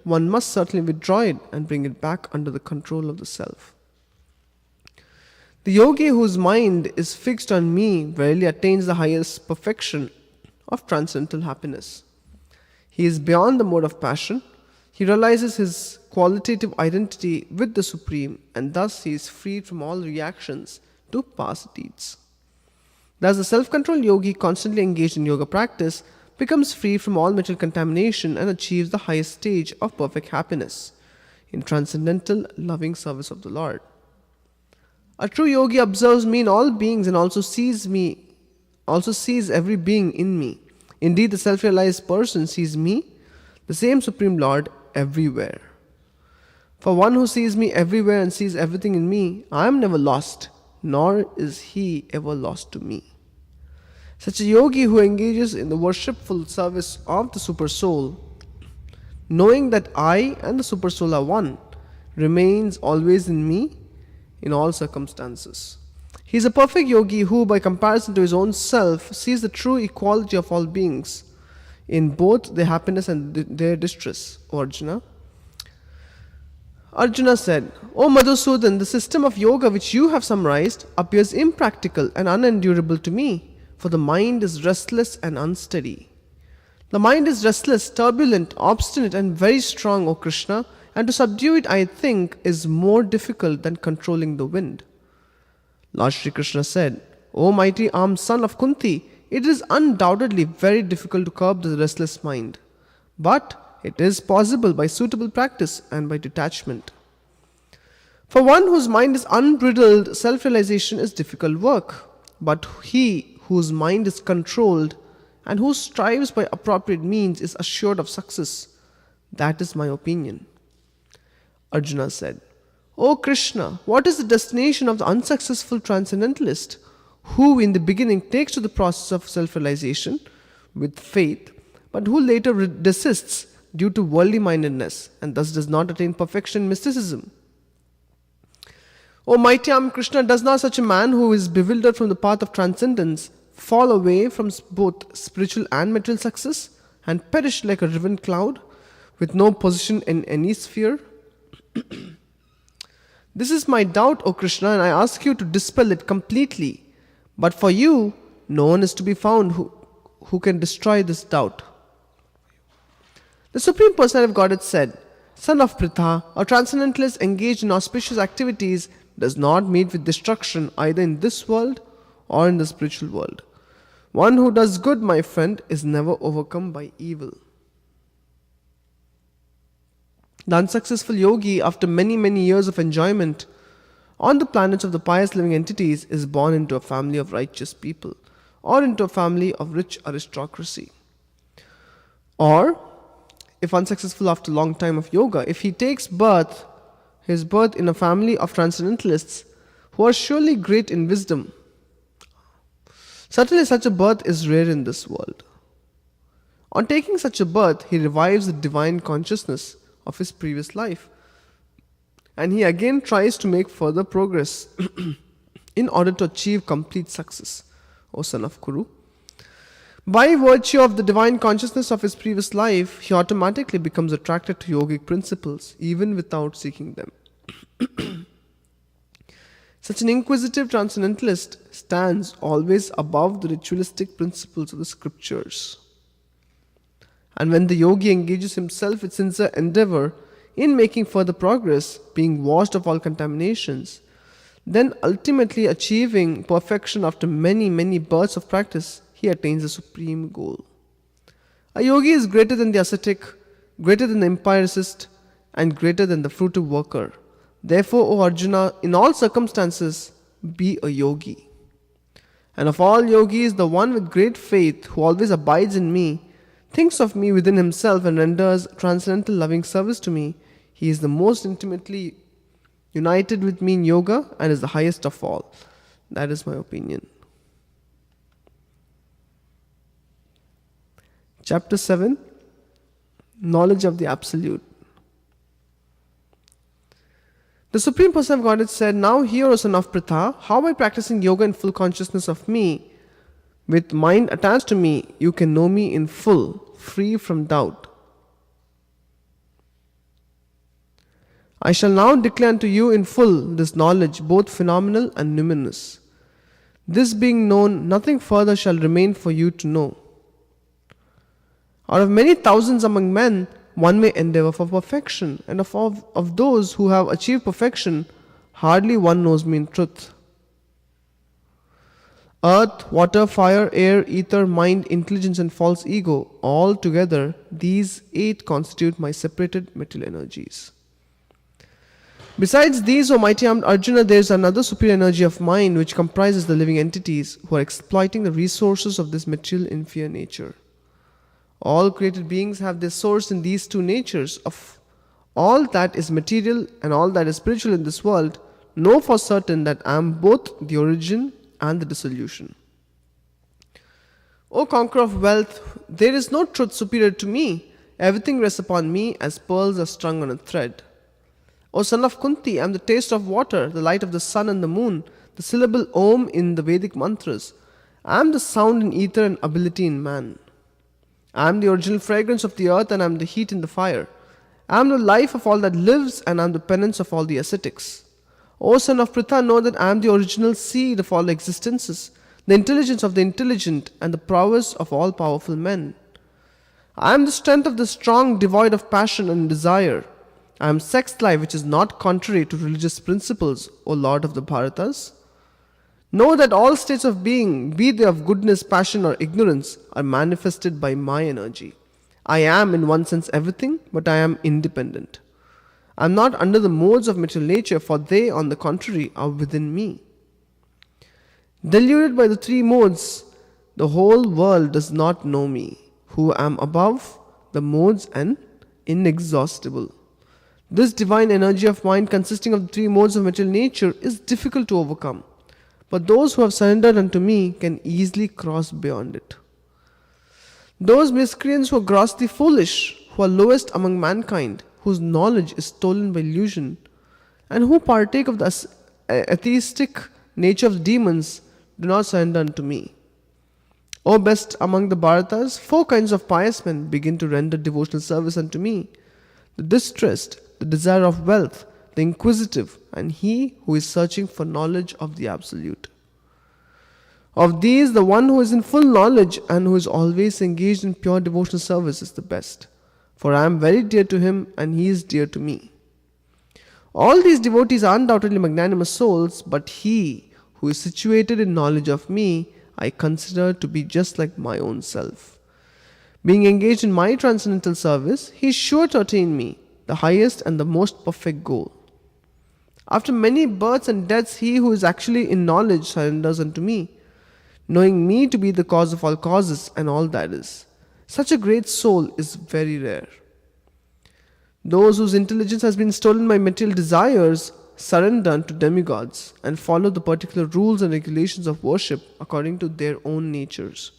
one must certainly withdraw it and bring it back under the control of the self. The yogi whose mind is fixed on me verily attains the highest perfection of transcendental happiness. He is beyond the mode of passion. He realizes his qualitative identity with the Supreme, and thus he is freed from all reactions to past deeds. Thus, the self-controlled yogi constantly engaged in yoga practice becomes free from all material contamination and achieves the highest stage of perfect happiness in transcendental loving service of the Lord. A true yogi observes me in all beings and also sees every being in me. Indeed, the self-realized person sees me, the same Supreme Lord, everywhere. For one who sees me everywhere and sees everything in me, I am never lost, nor is he ever lost to me. Such a yogi who engages in the worshipful service of the Super Soul, knowing that I and the Super Soul are one, remains always in me in all circumstances. He is a perfect yogi who, by comparison to his own self, sees the true equality of all beings in both their happiness and their distress. O Arjuna. Arjuna said, O Madhusudan, the system of yoga which you have summarized appears impractical and unendurable to me, for the mind is restless and unsteady. The mind is restless, turbulent, obstinate, and very strong, O Krishna, and to subdue it, I think, is more difficult than controlling the wind. Lord Shri Krishna said, O mighty armed son of Kunti, it is undoubtedly very difficult to curb the restless mind, but it is possible by suitable practice and by detachment. For one whose mind is unbridled, self-realization is difficult work, but he whose mind is controlled and who strives by appropriate means is assured of success. That is my opinion. Arjuna said, O Krishna, what is the destination of the unsuccessful transcendentalist who in the beginning takes to the process of self-realization with faith, but who later desists due to worldly mindedness and thus does not attain perfection in mysticism? O mighty armed Krishna, does not such a man who is bewildered from the path of transcendence fall away from both spiritual and material success and perish like a riven cloud with no position in any sphere? This is my doubt, O Krishna, and I ask you to dispel it completely. But for you, no one is to be found who can destroy this doubt. The Supreme Personality of Godhead said, Son of Pritha, a transcendentalist engaged in auspicious activities does not meet with destruction either in this world or in the spiritual world. One who does good, my friend, is never overcome by evil. The unsuccessful yogi, after many, many years of enjoyment on the planets of the pious living entities, is born into a family of righteous people or into a family of rich aristocracy. Or, if unsuccessful after a long time of yoga, if he takes his birth in a family of transcendentalists who are surely great in wisdom. Certainly such a birth is rare in this world. On taking such a birth, he revives the divine consciousness of his previous life, and he again tries to make further progress in order to achieve complete success, O son of Kuru. By virtue of the divine consciousness of his previous life, he automatically becomes attracted to yogic principles, even without seeking them. Such an inquisitive transcendentalist stands always above the ritualistic principles of the scriptures. And when the yogi engages himself with sincere endeavor in making further progress, being washed of all contaminations, then ultimately achieving perfection after many, many births of practice, he attains the supreme goal. A yogi is greater than the ascetic, greater than the empiricist, and greater than the fruitive worker. Therefore, O Arjuna, in all circumstances, be a yogi. And of all yogis, the one with great faith, who always abides in me, thinks of me within himself and renders transcendental loving service to me, he is the most intimately united with me in yoga and is the highest of all. That is my opinion. Chapter 7, Knowledge of the Absolute. The Supreme Person of Godhead said, Now hear, O son of Pritha, how by practicing yoga in full consciousness of me, with mind attached to me, you can know me in full, free from doubt. I shall now declare unto you in full this knowledge, both phenomenal and numinous. This being known, nothing further shall remain for you to know. Out of many thousands among men, one may endeavor for perfection, and of those who have achieved perfection, hardly one knows me in truth. Earth, water, fire, air, ether, mind, intelligence, and false ego, all together, these 8 constitute my separated material energies. Besides these, O mighty armed Arjuna, there is another superior energy of mind which comprises the living entities who are exploiting the resources of this material inferior nature. All created beings have their source in these 2 natures of all that is material and all that is spiritual in this world. Know for certain that I am both the origin and the dissolution. O conqueror of wealth, there is no truth superior to me. Everything rests upon me as pearls are strung on a thread. O son of Kunti, I am the taste of water, the light of the sun and the moon, the syllable Om in the Vedic mantras. I am the sound in ether and ability in man. I am the original fragrance of the earth and I am the heat in the fire. I am the life of all that lives and I am the penance of all the ascetics. O son of Pritha, know that I am the original seed of all existences, the intelligence of the intelligent and the prowess of all powerful men. I am the strength of the strong, devoid of passion and desire. I am sex life which is not contrary to religious principles, O Lord of the Bharatas. Know that all states of being, be they of goodness, passion or ignorance, are manifested by my energy. I am in one sense everything, but I am independent. I am not under the modes of material nature, for they, on the contrary, are within me. Deluded by the 3 modes, the whole world does not know me, who am above the modes and inexhaustible. This divine energy of mind consisting of the 3 modes of material nature is difficult to overcome, but those who have surrendered unto me can easily cross beyond it. Those miscreants who are grossly foolish, who are lowest among mankind, whose knowledge is stolen by illusion, and who partake of the atheistic nature of the demons, do not surrender unto me. O best among the Bharatas, 4 kinds of pious men begin to render devotional service unto me: the distressed, the desire of wealth, the inquisitive, and he who is searching for knowledge of the Absolute. Of these, the one who is in full knowledge and who is always engaged in pure devotional service is the best, for I am very dear to him and he is dear to me. All these devotees are undoubtedly magnanimous souls, but he who is situated in knowledge of me, I consider to be just like my own self. Being engaged in my transcendental service, he is sure to attain me, the highest and the most perfect goal. After many births and deaths, he who is actually in knowledge surrenders unto me, knowing me to be the cause of all causes and all that is. Such a great soul is very rare. Those whose intelligence has been stolen by material desires surrender unto demigods and follow the particular rules and regulations of worship according to their own natures.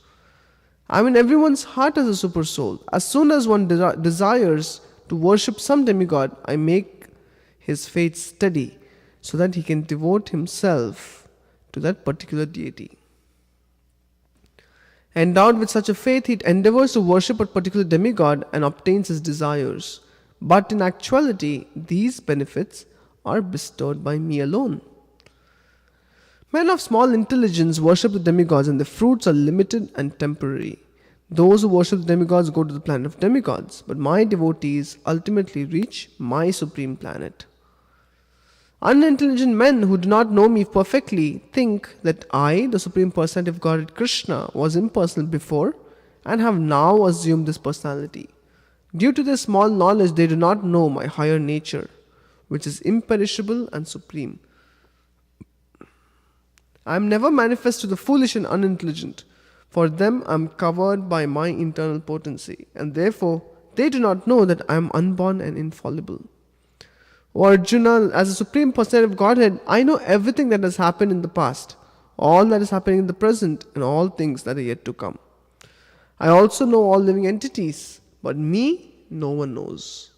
I am in everyone's heart as a super soul. As soon as one desires to worship some demigod, I make his fate steady so that he can devote himself to that particular deity. Endowed with such a faith, he endeavors to worship a particular demigod and obtains his desires. But in actuality, these benefits are bestowed by me alone. Men of small intelligence worship the demigods and the fruits are limited and temporary. Those who worship the demigods go to the planet of demigods, but my devotees ultimately reach my supreme planet. Unintelligent men who do not know me perfectly think that I, the Supreme Personality of Godhead Krishna, was impersonal before and have now assumed this personality. Due to their small knowledge, they do not know my higher nature, which is imperishable and supreme. I am never manifest to the foolish and unintelligent. For them I am covered by my internal potency, and therefore they do not know that I am unborn and infallible. O Arjuna, as a Supreme Personality of Godhead, I know everything that has happened in the past, all that is happening in the present, and all things that are yet to come. I also know all living entities, but me no one knows.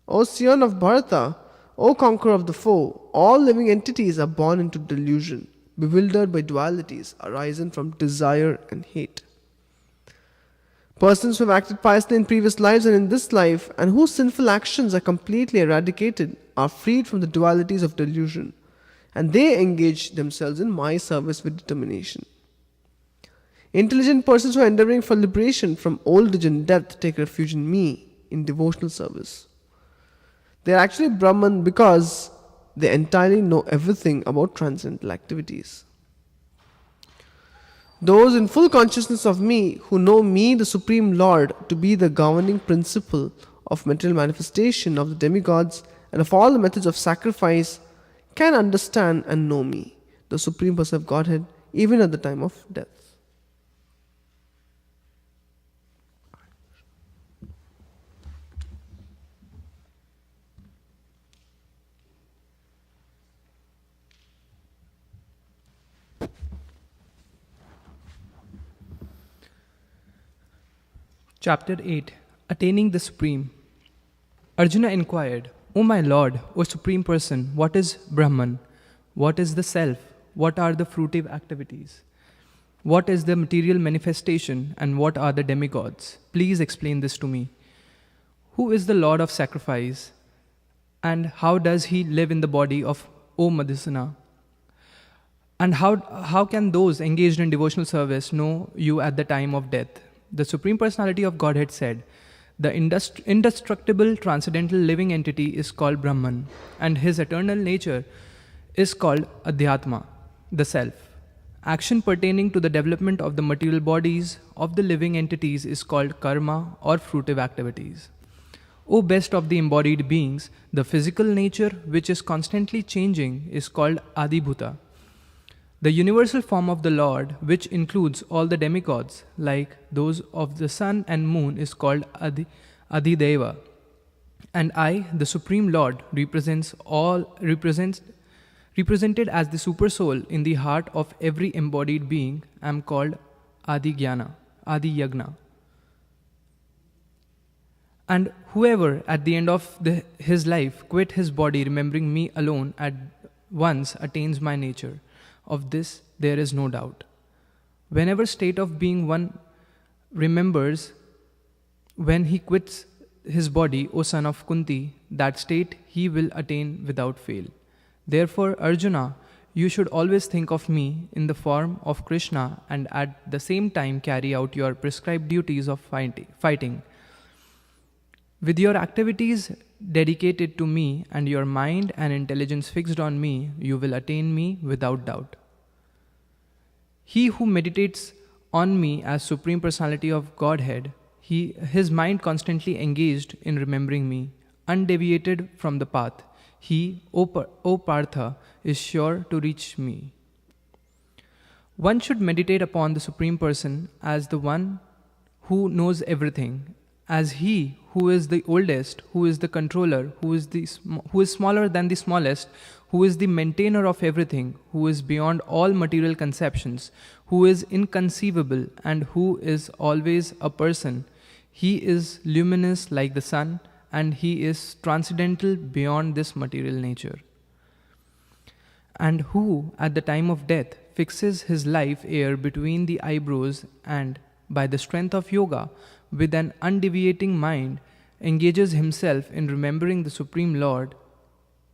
O scion of Bharata, O conqueror of the foe, all living entities are born into delusion, bewildered by dualities arisen from desire and hate. Persons who have acted piously in previous lives and in this life, and whose sinful actions are completely eradicated, are freed from the dualities of delusion, and they engage themselves in my service with determination. Intelligent persons who are endeavoring for liberation from old age and death take refuge in me in devotional service. They are actually Brahman because they entirely know everything about transcendental activities. Those in full consciousness of me, who know me, the Supreme Lord, to be the governing principle of material manifestation of the demigods and of all the methods of sacrifice, can understand and know me, the Supreme Person of Godhead, even at the time of death. Chapter 8 Attaining the Supreme. Arjuna inquired, O my Lord, O Supreme Person, what is Brahman? What is the Self? What are the fruitive activities? What is the material manifestation and what are the demigods? Please explain this to me. Who is the Lord of sacrifice and how does he live in the body of O Madhusana? And how can those engaged in devotional service know you at the time of death? The Supreme Personality of Godhead said, the indestructible transcendental living entity is called Brahman, and his eternal nature is called Adhyatma, the Self. Action pertaining to the development of the material bodies of the living entities is called karma or fruitive activities. O best of the embodied beings, the physical nature which is constantly changing is called Adibhuta. The universal form of the Lord, which includes all the demigods, like those of the sun and moon, is called Adideva. And I, the Supreme Lord, represented as the Supersoul in the heart of every embodied being, am called Adi Yagna. And whoever at the end of his life quit his body remembering me alone at once attains my nature. Of this there is no doubt. Whenever state of being one remembers when he quits his body, O son of Kunti, that state he will attain without fail. Therefore, Arjuna, you should always think of me in the form of Krishna and at the same time carry out your prescribed duties of fighting. With your activities dedicated to me and your mind and intelligence fixed on me, you will attain me without doubt. He who meditates on me as Supreme Personality of Godhead, his mind constantly engaged in remembering me, undeviated from the path, he, O Partha, is sure to reach me. One should meditate upon the Supreme Person as the one who knows everything, as he who is the oldest, who is the controller, who is smaller than the smallest, who is the maintainer of everything, who is beyond all material conceptions, who is inconceivable and who is always a person. He is luminous like the sun, and he is transcendental beyond this material nature. And who, at the time of death, fixes his life air between the eyebrows and, by the strength of yoga, with an undeviating mind, engages himself in remembering the Supreme Lord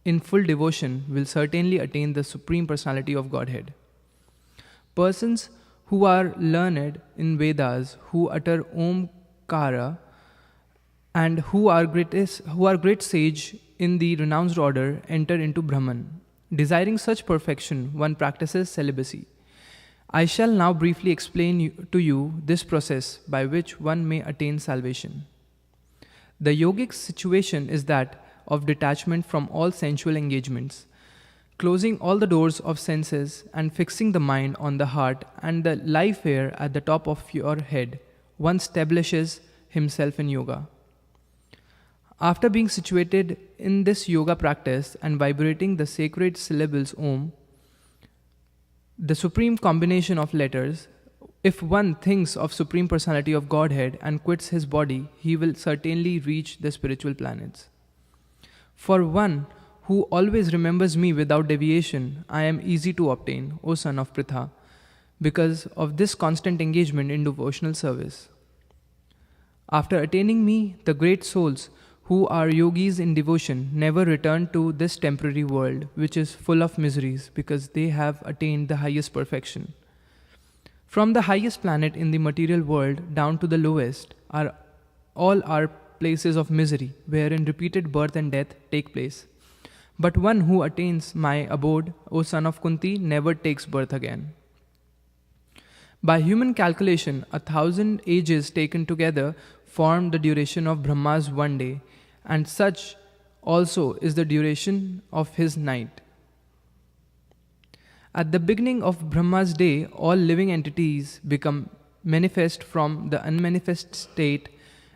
in full devotion, will certainly attain the Supreme Personality of Godhead. Persons who are learned in Vedas, who utter Omkara, and who are great sage in the renounced order, enter into Brahman. Desiring such perfection, one practices celibacy. I shall now briefly explain to you this process by which one may attain salvation. The yogic situation is that of detachment from all sensual engagements, closing all the doors of senses and fixing the mind on the heart and the life air at the top of your head. One establishes himself in yoga. After being situated in this yoga practice and vibrating the sacred syllables Om, the supreme combination of letters, if one thinks of Supreme Personality of Godhead and quits his body, he will certainly reach the spiritual planets. For one who always remembers me without deviation, I am easy to obtain, O son of Pritha, because of this constant engagement in devotional service. After attaining me, the great souls who are yogis in devotion never return to this temporary world, which is full of miseries, because they have attained the highest perfection. From the highest planet in the material world down to the lowest are all our places of misery, wherein repeated birth and death take place. But one who attains my abode, O son of Kunti, never takes birth again. By human calculation, 1,000 ages taken together form the duration of Brahma's one day, and such also is the duration of his night. At the beginning of Brahma's day, all living entities become manifest from the unmanifest state,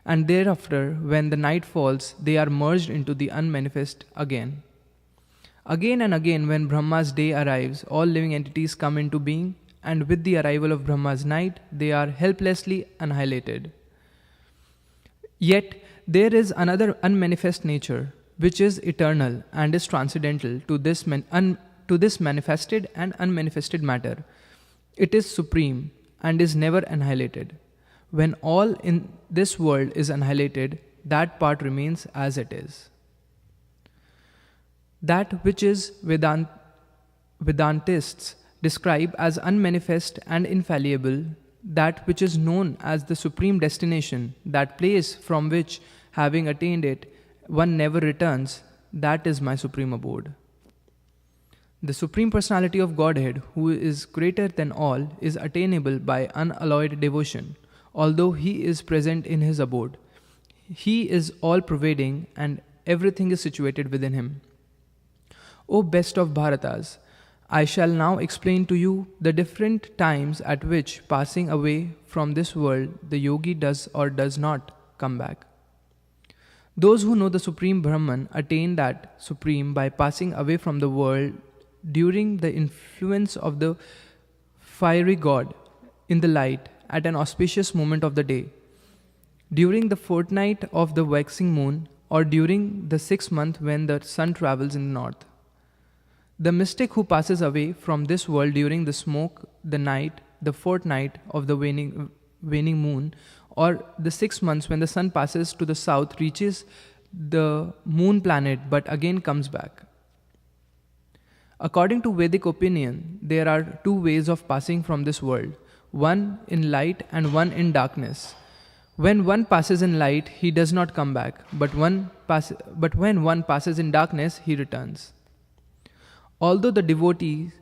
and thereafter, when the night falls, they are merged into the unmanifest again. Again and again, when Brahma's day arrives, all living entities come into being, and with the arrival of Brahma's night, they are helplessly annihilated. Yet, there is another unmanifest nature, which is eternal and is transcendental to this manifested and unmanifested matter. It is supreme and is never annihilated. When all in this world is annihilated, that part remains as it is. That which is Vedantists describe as unmanifest and infallible, that which is known as the supreme destination, that place from which, having attained it, one never returns, that is my supreme abode. The Supreme Personality of Godhead, who is greater than all, is attainable by unalloyed devotion, although He is present in His abode. He is all-pervading and everything is situated within Him. O best of Bharatas, I shall now explain to you the different times at which, passing away from this world, the yogi does or does not come back. Those who know the Supreme Brahman attain that Supreme by passing away from the world during the influence of the fiery god in the light at an auspicious moment of the day, during the fortnight of the waxing moon, or during the 6th month when the sun travels in the north. The mystic who passes away from this world during the smoke, the night, the fortnight of the waning moon, or the 6 months when the sun passes to the south, reaches the moon planet but again comes back. According to Vedic opinion, there are two ways of passing from this world, one in light and one in darkness. When one passes in light, he does not come back, but when one passes in darkness, he returns. Although the devotees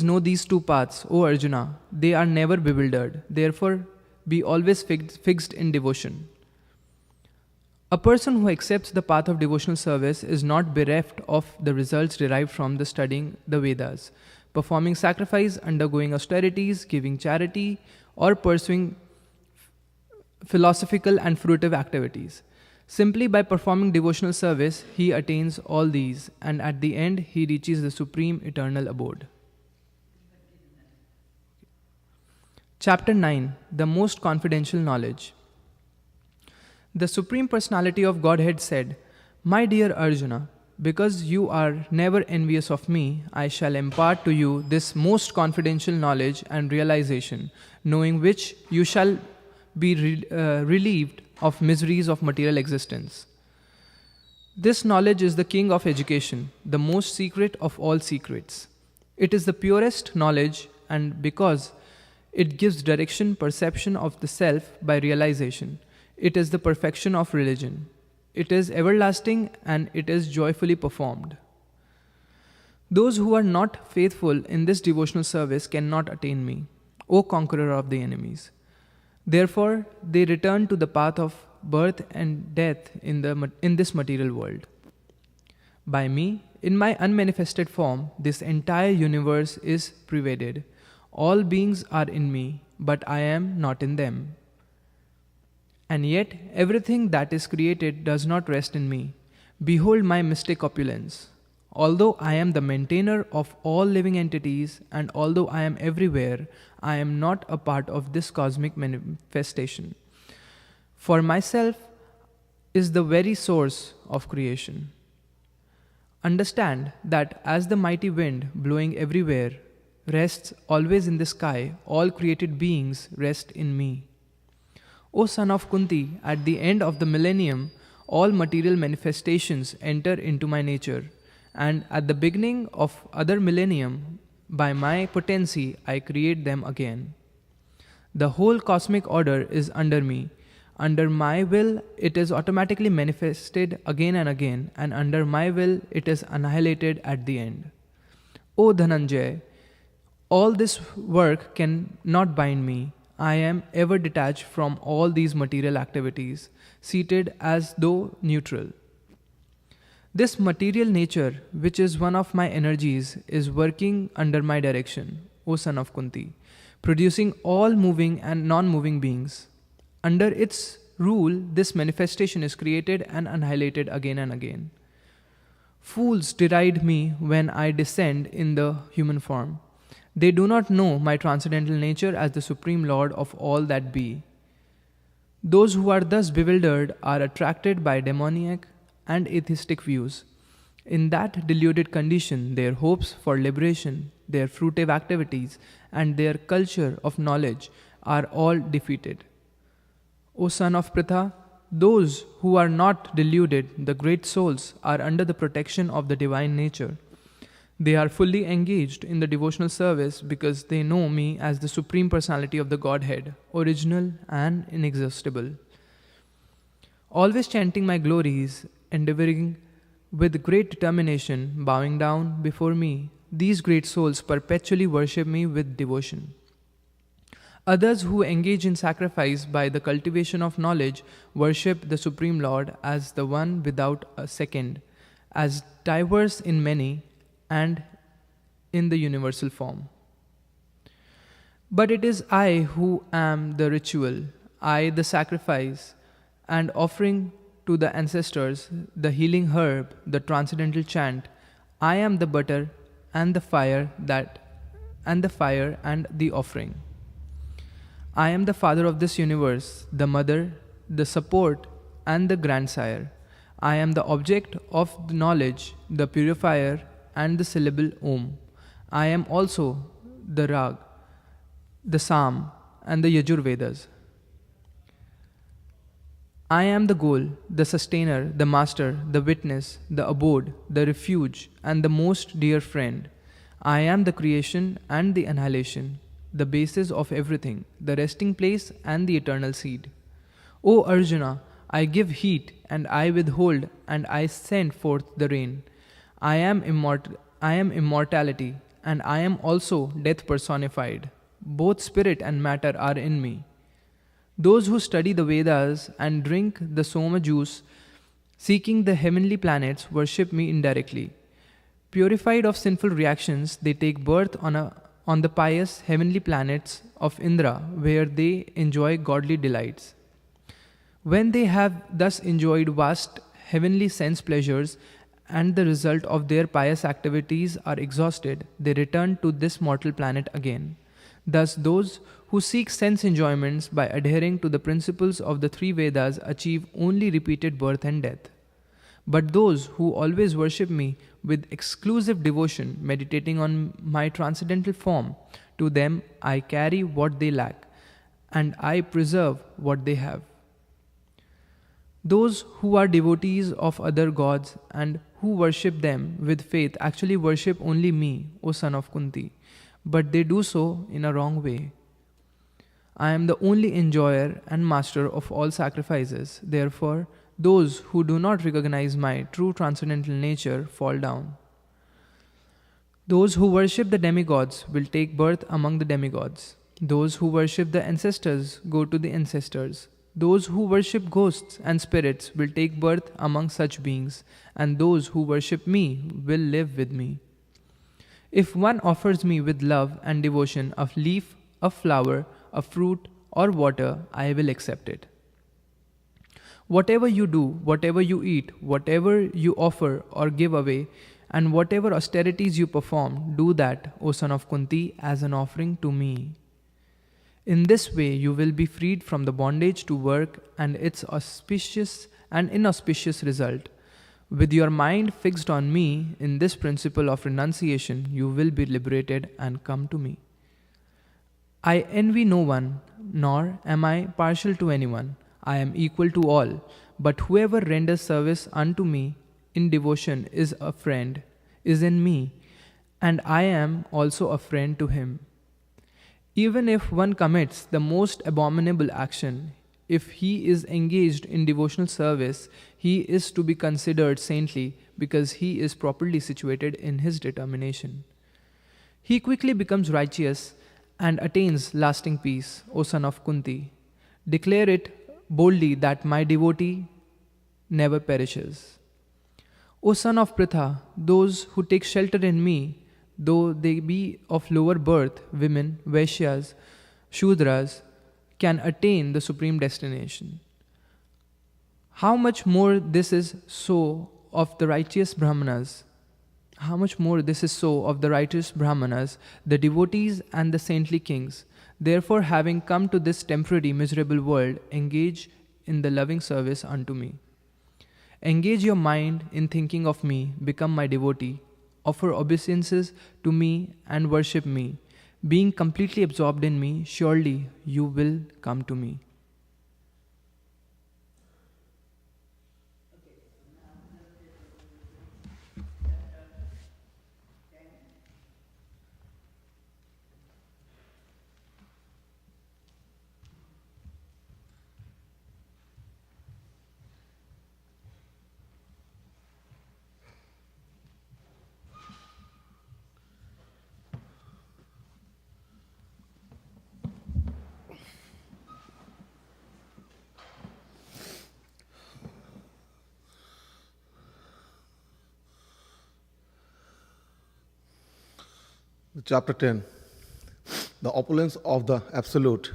know these two paths, O Arjuna, they are never bewildered. Therefore, be always fixed in devotion. A person who accepts the path of devotional service is not bereft of the results derived from the studying the Vedas, performing sacrifice, undergoing austerities, giving charity, or pursuing philosophical and fruitive activities. Simply by performing devotional service, he attains all these, and at the end, he reaches the supreme eternal abode. Chapter 9. The Most Confidential Knowledge. The Supreme Personality of Godhead said, My dear Arjuna, because you are never envious of me, I shall impart to you this most confidential knowledge and realization, knowing which you shall be relieved of miseries of material existence. This knowledge is the king of education, the most secret of all secrets. It is the purest knowledge, and because it gives direction, perception of the self by realization, it is the perfection of religion. It is everlasting and it is joyfully performed. Those who are not faithful in this devotional service cannot attain me, O conqueror of the enemies. Therefore, they return to the path of birth and death in this material world. By me, in my unmanifested form, this entire universe is pervaded. All beings are in me, but I am not in them. And yet, everything that is created does not rest in me. Behold my mystic opulence. Although I am the maintainer of all living entities, and although I am everywhere, I am not a part of this cosmic manifestation. For myself is the very source of creation. Understand that as the mighty wind blowing everywhere rests always in the sky, all created beings rest in me. O son of Kunti, at the end of the millennium, all material manifestations enter into my nature, and at the beginning of other millennium, by my potency, I create them again. The whole cosmic order is under me. Under my will, it is automatically manifested again and again, and under my will, it is annihilated at the end. O Dhananjay, all this work can not bind me. I am ever detached from all these material activities, seated as though neutral. This material nature, which is one of my energies, is working under my direction, O son of Kunti, producing all moving and non-moving beings. Under its rule, this manifestation is created and annihilated again and again. Fools deride me when I descend in the human form. They do not know my transcendental nature as the Supreme Lord of all that be. Those who are thus bewildered are attracted by demoniac and atheistic views. In that deluded condition, their hopes for liberation, their fruitive activities, and their culture of knowledge are all defeated. O son of Pritha, those who are not deluded, the great souls, are under the protection of the divine nature. They are fully engaged in the devotional service because they know me as the Supreme Personality of the Godhead, original and inexhaustible. Always chanting my glories, endeavoring with great determination, bowing down before me, these great souls perpetually worship me with devotion. Others who engage in sacrifice by the cultivation of knowledge worship the Supreme Lord as the one without a second, as diverse in many and in the universal form. But it is I who am the ritual, I the sacrifice and offering to the ancestors, the healing herb, the transcendental chant. I am the butter and the fire and the offering. I am the father of this universe, the mother, the support, and the grandsire. I am the object of the knowledge, the purifier, and the syllable Om. I am also the Rag, the Sam, and the Yajurvedas. I am the goal, the sustainer, the master, the witness, the abode, the refuge, and the most dear friend. I am the creation and the annihilation, the basis of everything, the resting place and the eternal seed. O Arjuna, I give heat and I withhold and I send forth the rain. I am immortality and I am also death personified. Both spirit and matter are in me. Those who study the Vedas and drink the Soma juice, seeking the heavenly planets, worship me indirectly. Purified of sinful reactions, they take birth on the pious heavenly planets of Indra, where they enjoy godly delights. When they have thus enjoyed vast heavenly sense pleasures and the result of their pious activities are exhausted, they return to this mortal planet again. Thus, those who seek sense enjoyments by adhering to the principles of the three Vedas achieve only repeated birth and death. But those who always worship me with exclusive devotion, meditating on my transcendental form, to them I carry what they lack, and I preserve what they have. Those who are devotees of other gods and who worship them with faith actually worship only me, O son of Kunti, but they do so in a wrong way. I am the only enjoyer and master of all sacrifices. Therefore, those who do not recognize my true transcendental nature fall down. Those who worship the demigods will take birth among the demigods. Those who worship the ancestors go to the ancestors. Those who worship ghosts and spirits will take birth among such beings, and those who worship me will live with me. If one offers me with love and devotion a leaf, a flower, a fruit, or water, I will accept it. Whatever you do, whatever you eat, whatever you offer or give away, and whatever austerities you perform, do that, O son of Kunti, as an offering to me. In this way, you will be freed from the bondage to work and its auspicious and inauspicious result. With your mind fixed on me in this principle of renunciation, you will be liberated and come to me. I envy no one, nor am I partial to anyone. I am equal to all, but whoever renders service unto me in devotion is a friend, is in me, and I am also a friend to him. Even if one commits the most abominable action, if he is engaged in devotional service, he is to be considered saintly because he is properly situated in his determination. He quickly becomes righteous and attains lasting peace, O son of Kunti. Declare it boldly that my devotee never perishes. O son of Pritha, those who take shelter in me, though they be of lower birth, women, Vaishyas, Shudras, can attain the supreme destination. How much more this is so of the righteous Brahmanas? How much more this is so of the righteous Brahmanas, the devotees and the saintly kings. Therefore, having come to this temporary miserable world, engage in the loving service unto me. Engage your mind in thinking of me, become my devotee, offer obeisances to me and worship me. Being completely absorbed in me, surely you will come to me. Chapter 10. The opulence of the Absolute.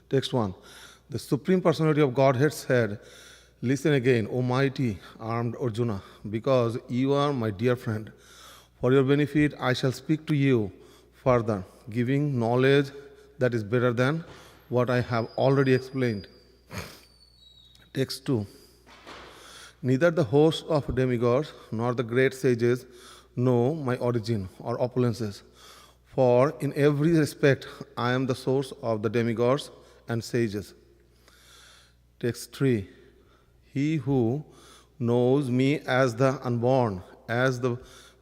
Text 1. The Supreme Personality of Godhead said, "Listen again, O mighty armed Arjuna, because you are my dear friend. For your benefit, I shall speak to you further, giving knowledge that is better than what I have already explained." Text 2. Neither the hosts of demigods nor the great sages know my origin or opulences. For in every respect I am the source of the demigods and sages. Text 3. He who knows me as the unborn, as the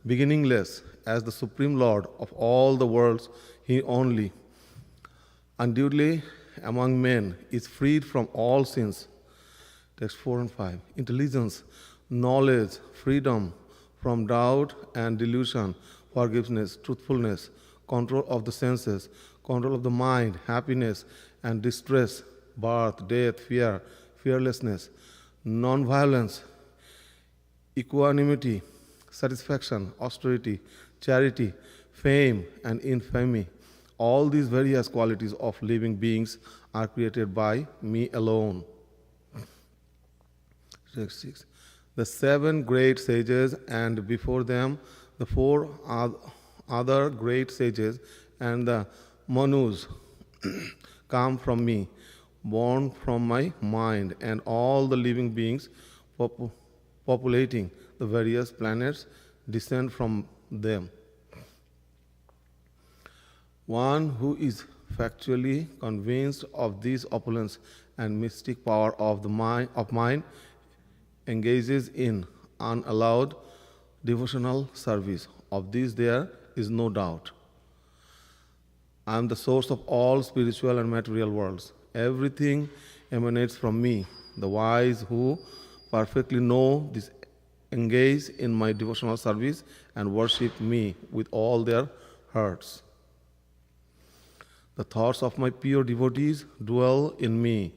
beginningless, as the Supreme Lord of all the worlds, he only, unduly among men, is freed from all sins. Text 4 and 5. Intelligence, knowledge, freedom from doubt and delusion, forgiveness, truthfulness, control of the senses, control of the mind, happiness and distress, birth, death, fear, fearlessness, non-violence, equanimity, satisfaction, austerity, charity, fame and infamy. All these various qualities of living beings are created by me alone. Text 6. The 7 great sages and before them the 4 other great sages and the Manus come from me, born from my mind, and all the living beings populating the various planets descend from them. One who is factually convinced of this opulence and mystic power of the mind engages in unallowed devotional service. Of this there is no doubt. I am the source of all spiritual and material worlds. Everything emanates from me. The wise who perfectly know this engage in my devotional service and worship me with all their hearts. The thoughts of my pure devotees dwell in me.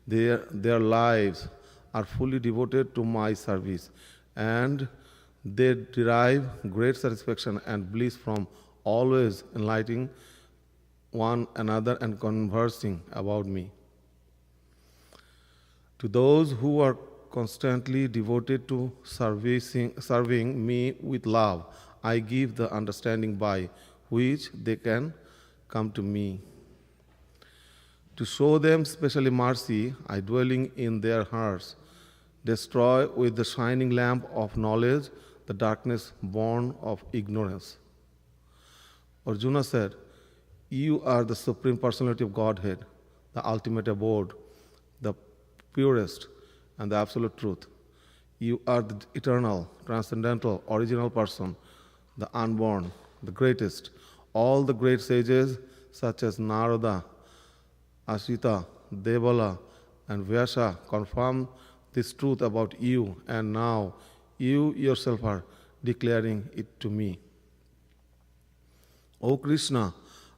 Their lives are fully devoted to my service, and they derive great satisfaction and bliss from always enlightening one another and conversing about me. To those who are constantly devoted to serving me with love, I give the understanding by which they can come to me. To show them specially mercy, I dwelling in their hearts, destroy with the shining lamp of knowledge the darkness born of ignorance. Arjuna said, "You are the Supreme Personality of Godhead, the ultimate abode, the purest, and the absolute truth. You are the eternal, transcendental, original person, the unborn, the greatest. All the great sages, such as Narada, Ashita, Devala, and Vyasa, confirm this truth about you, and now you yourself are declaring it to me. O Krishna,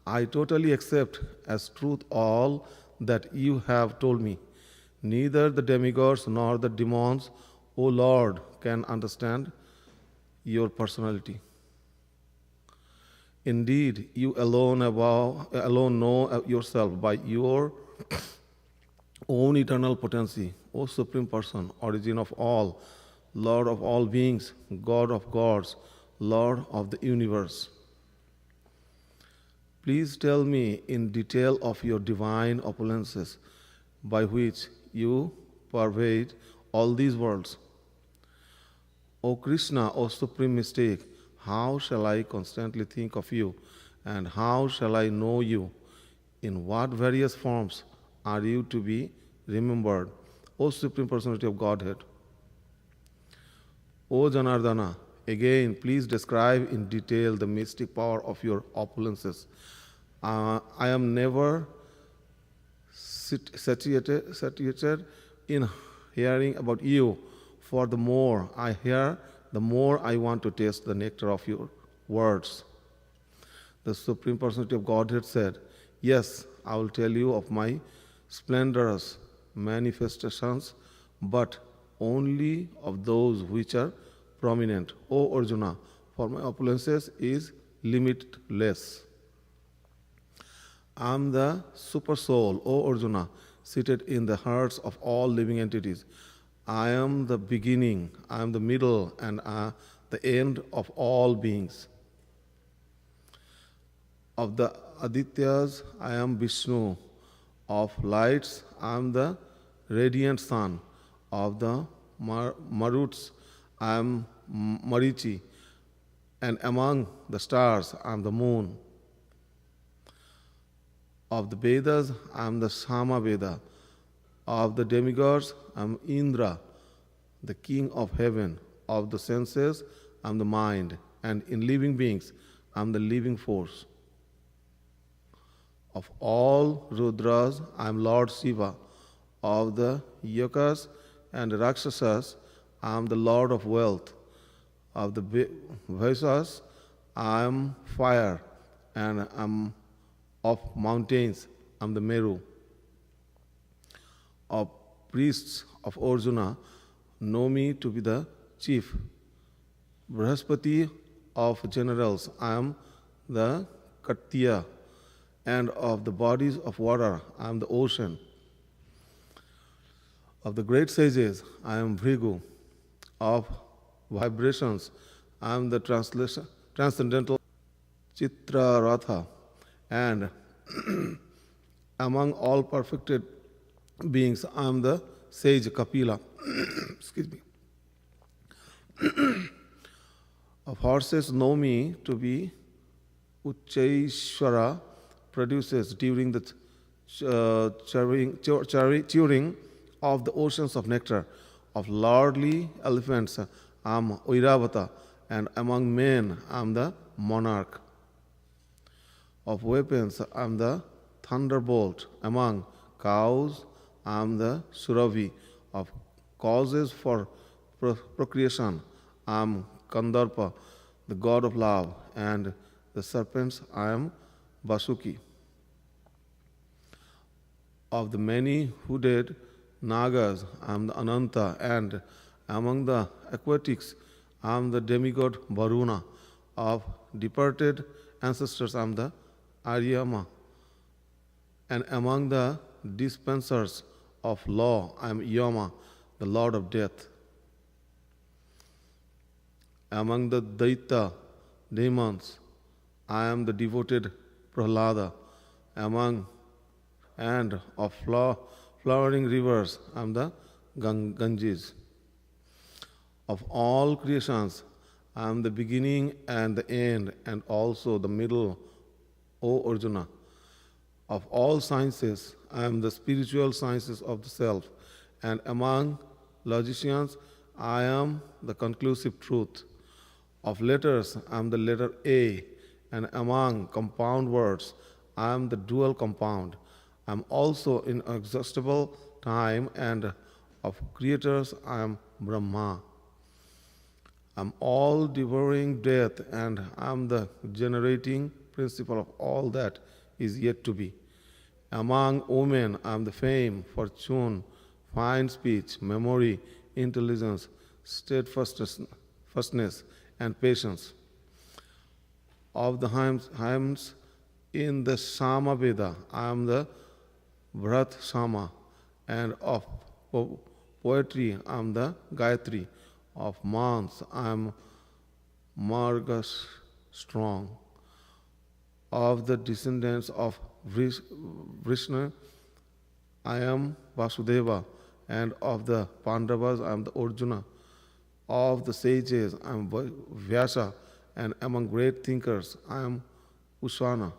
I totally accept as truth all that you have told me. Neither the demigods nor the demons, O Lord, can understand your personality. Indeed, you alone know yourself by your own eternal potency, O Supreme Person, origin of all, Lord of all beings, God of gods, Lord of the universe. Please tell me in detail of your divine opulences by which you pervade all these worlds. O Krishna, O Supreme Mystic, how shall I constantly think of you, and how shall I know you? In what various forms are you to be remembered, O Supreme Personality of Godhead? O Janardana, again, please describe in detail the mystic power of your opulences. I am never satiated in hearing about you, for the more I hear, the more I want to taste the nectar of your words. The Supreme Personality of Godhead said, "Yes, I will tell you of my splendorous manifestations, but only of those which are prominent, O Arjuna, for my opulences is limitless. I am the super soul, O Arjuna, seated in the hearts of all living entities. I am the beginning, I am the middle, and the end of all beings. Of the Adityas, I am Vishnu. Of lights, I am the radiant sun. Of the Maruts, I am Marichi. And among the stars, I am the moon. Of the Vedas, I am the Sama Veda. Of the demigods, I am Indra, the king of heaven. Of the senses, I am the mind. And in living beings, I am the living force. Of all Rudras, I am Lord Shiva. Of the Yakas and Rakshasas, I am the Lord of wealth. Of the Vaisas, I am fire, and I am of mountains, I am the Meru. Of priests of Arjuna, know me to be the chief. Brahaspati of generals, I am the Katya. And of the bodies of water, I am the ocean. Of the great sages, I am Bhrigu. Of vibrations, I am the transcendental Chitraratha. And among all perfected beings, I am the sage Kapila. Excuse me. Of horses, know me to be Uchchaishwara, produces during the churning of the oceans of nectar. Of lordly elephants, I am Oiravata, and among men, I am the monarch. Of weapons, I am the thunderbolt. Among cows, I am the Suravi. Of causes for procreation, I am Kandarpa, the god of love, and the serpents, I am Vasuki. Of the many hooded Nagas, I am the Ananta, and among the aquatics, I am the demigod Varuna. Of departed ancestors, I am the Aryama, and among the dispensers of law, I am Yama, the lord of death. Among the Daita demons, I am the devoted Prahlada. Among and of flowering rivers, I am the Ganges. Of all creations, I am the beginning and the end, and also the middle, O Arjuna. Of all sciences, I am the spiritual sciences of the self, and among logicians, I am the conclusive truth. Of letters, I am the letter A, and among compound words, I am the dual compound. I am also inexhaustible time, and of creators, I am Brahma. I am all devouring death, and I am the generating principle of all that is yet to be. Among women, I am the fame, fortune, fine speech, memory, intelligence, steadfastness, and patience. Of the hymns in the Sama Veda, I am the Bharat Sama, and of poetry, I am the Gayatri. Of months, I am Margas strong. Of the descendants of Vishnu, I am Vasudeva, and of the Pandavas, I am the Arjuna. Of the sages, I am Vyasa, and among great thinkers, I am Usana.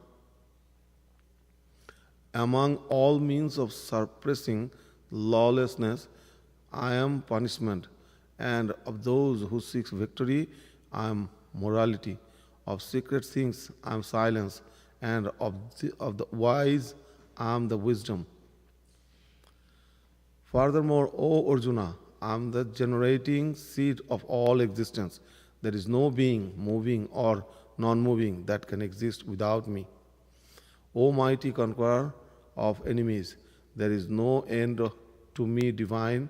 Among all means of suppressing lawlessness, I am punishment, and of those who seek victory, I am morality. Of secret things, I am silence, and of the wise, I am the wisdom. Furthermore, O Arjuna, I am the generating seed of all existence. There is no being, moving or non-moving, that can exist without me. O mighty conqueror of enemies, there is no end to me to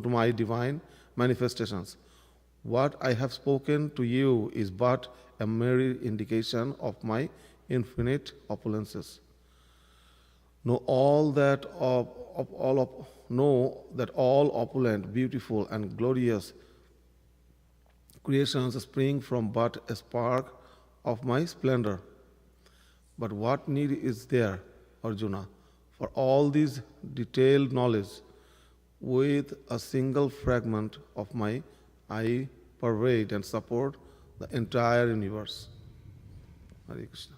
my divine manifestations. What I have spoken to you is but a mere indication of my infinite opulences. Know that all opulent, beautiful, and glorious creations spring from but a spark of my splendor. But what need is there, Arjuna, for all this detailed knowledge? With a single fragment of my I pervade and support the entire universe. Hare Krishna.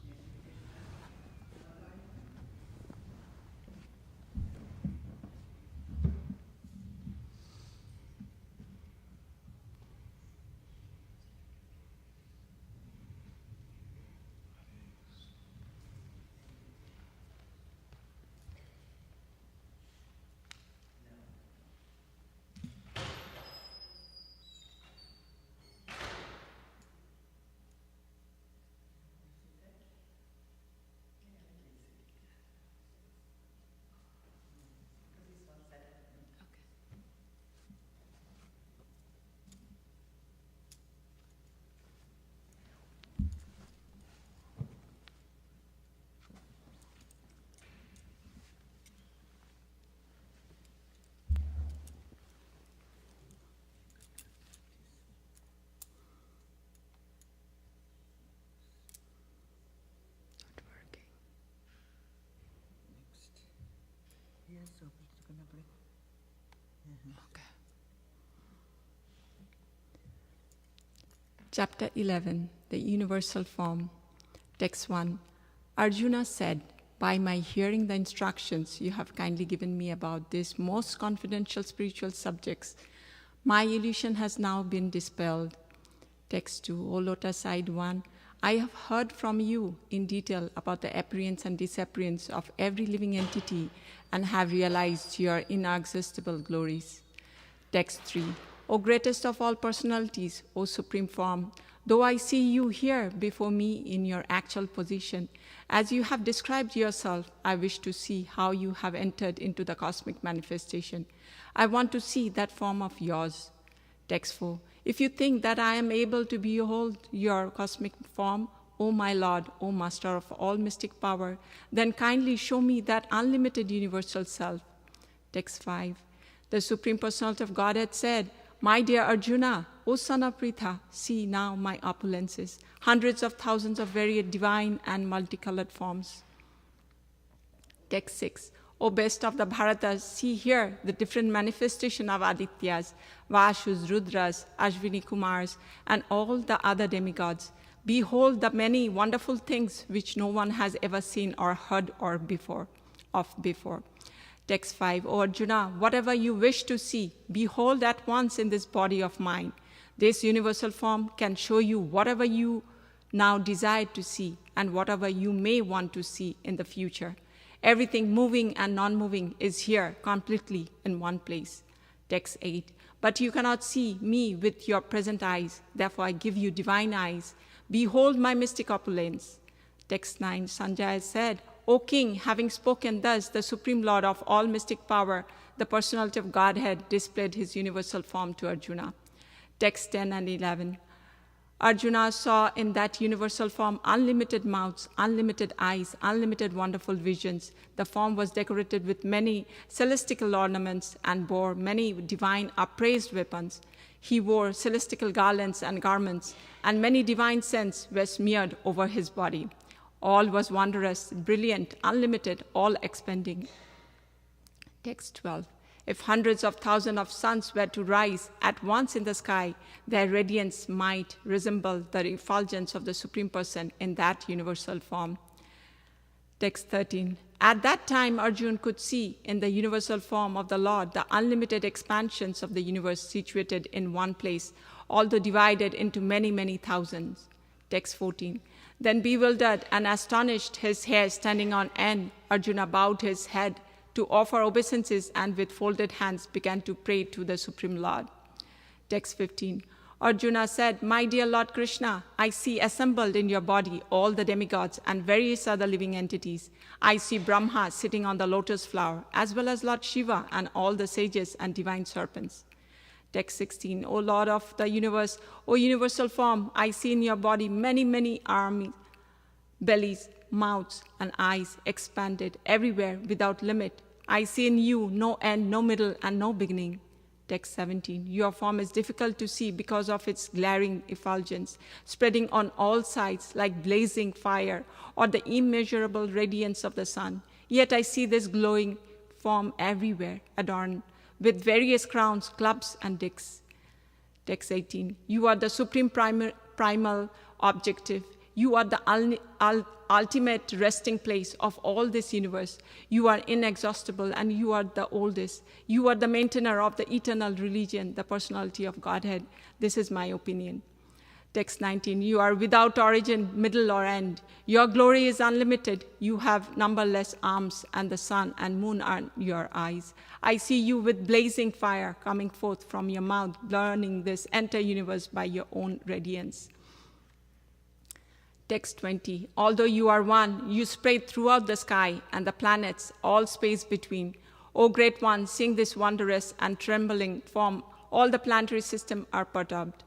Chapter 11, the Universal Form. Text 1. Arjuna said, by my hearing the instructions you have kindly given me about these most confidential spiritual subjects, my illusion has now been dispelled. Text 2. O lotus-eyed one, I have heard from you in detail about the appearance and disappearance of every living entity and have realized your inexhaustible glories. Text 3. O greatest of all personalities, O supreme form, though I see you here before me in your actual position, as you have described yourself, I wish to see how you have entered into the cosmic manifestation. I want to see that form of yours. Text 4. If you think that I am able to behold your cosmic form, O my Lord, O Master of all mystic power, then kindly show me that unlimited universal self. Text 5. The Supreme Personality of Godhead said, my dear Arjuna, O son of Pritha, see now my opulences, hundreds of thousands of very divine and multicolored forms. Text 6. O best of the Bharatas, see here the different manifestation of Adityas, Vashus, Rudras, Ashvini Kumars, and all the other demigods. Behold the many wonderful things which no one has ever seen or heard of before. Text 5, O Arjuna, whatever you wish to see, behold at once in this body of mine. This universal form can show you whatever you now desire to see and whatever you may want to see in the future. Everything moving and non-moving is here completely in one place. Text 8, but you cannot see me with your present eyes, therefore I give you divine eyes. Behold my mystic opulence. Text 9, Sanjaya said, O king, having spoken thus, the Supreme Lord of all mystic power, the personality of Godhead, displayed his universal form to Arjuna. Text 10 and 11. Arjuna saw in that universal form unlimited mouths, unlimited eyes, unlimited wonderful visions. The form was decorated with many celestial ornaments and bore many divine upraised weapons. He wore celestial garlands and garments, and many divine scents were smeared over his body. All was wondrous, brilliant, unlimited, all expanding. Text 12. If hundreds of thousands of suns were to rise at once in the sky, their radiance might resemble the effulgence of the Supreme Person in that universal form. Text 13. At that time, Arjuna could see in the universal form of the Lord the unlimited expansions of the universe situated in one place, although divided into many, many thousands. Text 14. Then bewildered and astonished, his hair standing on end, Arjuna bowed his head to offer obeisances and with folded hands began to pray to the Supreme Lord. Text 15. Arjuna said, My dear Lord Krishna, I see assembled in your body all the demigods and various other living entities. I see Brahma sitting on the lotus flower, as well as Lord Shiva and all the sages and divine serpents. Text 16. O Lord of the universe, O universal form, I see in your body many, many armies, bellies, mouths, and eyes expanded everywhere without limit. I see in you no end, no middle, and no beginning. Text 17. Your form is difficult to see because of its glaring effulgence, spreading on all sides like blazing fire or the immeasurable radiance of the sun. Yet I see this glowing form everywhere, adorned with various crowns, clubs, and discs. Text 18. You are the supreme primal objective. You are the ultimate resting place of all this universe. You are inexhaustible and you are the oldest. You are the maintainer of the eternal religion, the personality of Godhead. This is my opinion. Text 19. You are without origin, middle, or end. Your glory is unlimited. You have numberless arms, and the sun and moon are your eyes. I see you with blazing fire coming forth from your mouth, burning this entire universe by your own radiance. Text 20. Although you are one, you spread throughout the sky and the planets, all space between. O Great One, seeing this wondrous and trembling form, all the planetary system are perturbed.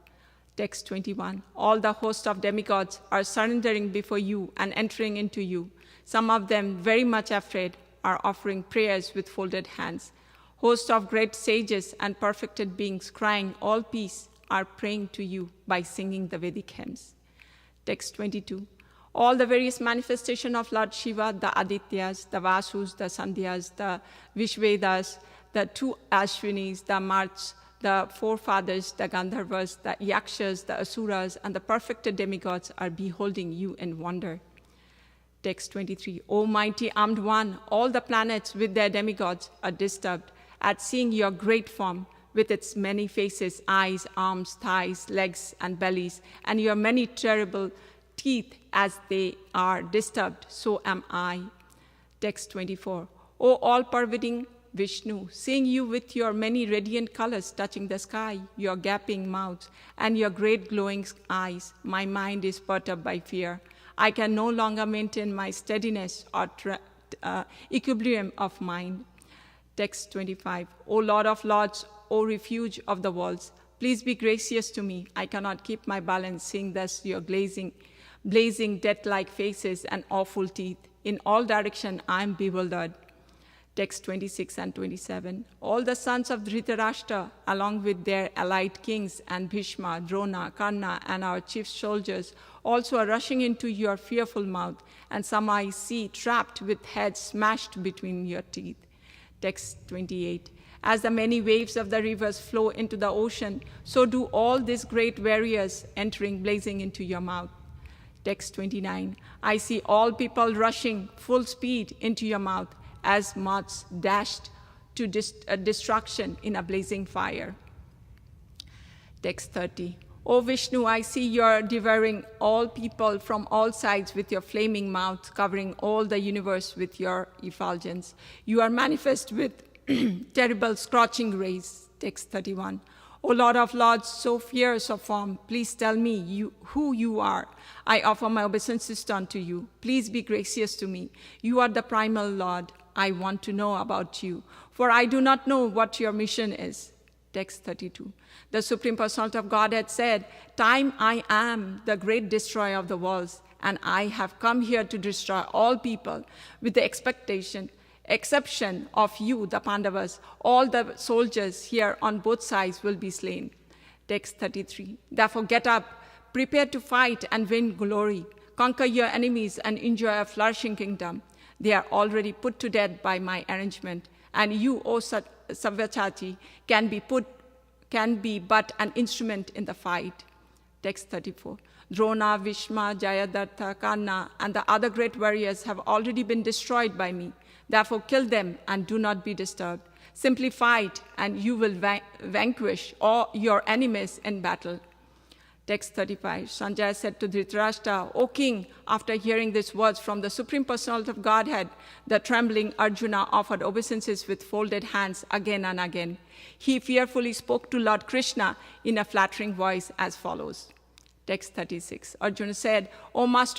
Text 21. All the host of demigods are surrendering before you and entering into you. Some of them, very much afraid, are offering prayers with folded hands. Hosts of great sages and perfected beings, crying all peace, are praying to you by singing the Vedic hymns. Text 22. All the various manifestations of Lord Shiva, the Adityas, the Vasus, the Sandhyas, the Vishvedas, the two Ashwinis, the Marts, the forefathers, the Gandharvas, the Yakshas, the Asuras, and the perfected demigods are beholding you in wonder. Text 23. O mighty armed one, all the planets with their demigods are disturbed at seeing your great form with its many faces, eyes, arms, thighs, legs, and bellies, and your many terrible teeth as they are disturbed, so am I. Text 24. O all-pervading Vishnu, seeing you with your many radiant colors touching the sky, your gaping mouth, and your great glowing eyes, my mind is perturbed by fear. I can no longer maintain my steadiness or equilibrium of mind. Text 25. O Lord of Lords, O refuge of the worlds, please be gracious to me. I cannot keep my balance, seeing thus your blazing death-like faces and awful teeth. In all directions I am bewildered. Text 26 and 27. All the sons of Dhritarashtra, along with their allied kings and Bhishma, Drona, Karna, and our chief soldiers, also are rushing into your fearful mouth, and some I see trapped with heads smashed between your teeth. Text 28. As the many waves of the rivers flow into the ocean, so do all these great warriors entering blazing into your mouth. Text 29. I see all people rushing full speed into your mouth, as moths dashed to destruction in a blazing fire. Text 30. O Vishnu, I see you're devouring all people from all sides with your flaming mouth, covering all the universe with your effulgence. You are manifest with terrible scorching rays. Text 31. O Lord of Lords, so fierce of form, please tell me who you are. I offer my obeisances unto you. Please be gracious to me. You are the primal Lord. I want to know about you, for I do not know what your mission is. Text 32. The Supreme Personality of Godhead said, Time I am the great destroyer of the worlds, and I have come here to destroy all people, with the exception of you, the Pandavas. All the soldiers here on both sides will be slain. Text 33. Therefore get up, prepare to fight and win glory. Conquer your enemies and enjoy a flourishing kingdom. They are already put to death by my arrangement, and you, O Savyachati, can be but an instrument in the fight. Text 34. Drona, Bhishma, Jayadartha, Karna, and the other great warriors have already been destroyed by me. Therefore kill them and do not be disturbed. Simply fight, and you will vanquish all your enemies in battle. Text 35. Sanjaya said to Dhritarashtra, O king, after hearing these words from the Supreme Personality of Godhead, the trembling Arjuna offered obeisances with folded hands again and again. He fearfully spoke to Lord Krishna in a flattering voice as follows. Text 36. Arjuna said, O Master